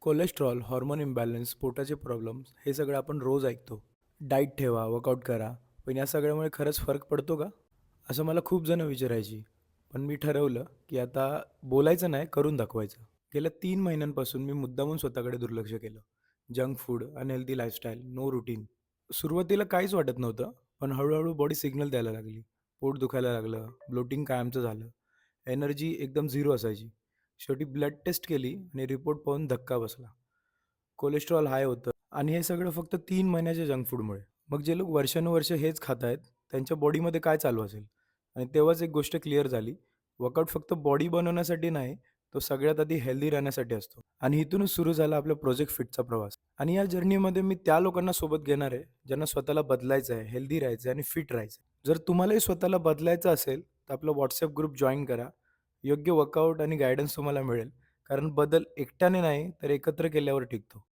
Cholesterol, hormone imbalance, पोटाचे problems हे सगळं आपण रोज ऐकतो. डाएट ठेवा, वर्कआउट करा. पण या सगळ्यामुळे खरंच फरक पडतो का? असं मला खूप जण विचारायची. पण मी ठरवलं, की आता बोलायचं नाही, करून दाखवायचं. गेल्या 3 महिन्यांपासून मी मुद्दामून स्वतःकडे दुर्लक्ष केलं. Junk food, unhealthy lifestyle, no routine. सुरुवातीला काहीच वाटत नव्हतं, पण हळू बॉडी सिग्नल द्यायला लागली. पोट दुखायला लागलं, ब्लोटिंग कायमचं झालं. एनर्जी एकदम झिरो असायची. शेवटी ब्लड टेस्ट केली आणि रिपोर्ट पाहून धक्का बसला. कोलेस्ट्रॉल हाय होतं आणि हे सगळं फक्त 3 महिन्याच्या जंक फूडमुळे. मग जे लोक वर्षानुवर्ष हेच खात आहेत, त्यांच्या बॉडीमध्ये काय चालू असेल? आणि तेव्हाच एक गोष्ट क्लिअर झाली. वर्कआउट फक्त बॉडी बनवण्यासाठी नाही, तो सगळ्यात आधी हेल्दी राहण्यासाठी असतो. आणि इथूनच सुरू झाला आपला प्रोजेक्ट फिटचा प्रवास. आणि या जर्नीमध्ये मी त्या लोकांना सोबत घेणार आहे, ज्यांना स्वतःला बदलायचं आहे, हेल्दी राहायचं आहे आणि फिट राहायचं आहे. जर तुम्हालाही स्वतःला बदलायचं असेल, तर आपला WhatsApp ग्रुप जॉइन करा. योग्य वर्कआउट आणि गाईडन्स तुम्हाला मिळेल. कारण बदल एकट्याने नाही, तर एकत्र केल्यावर टिकतो.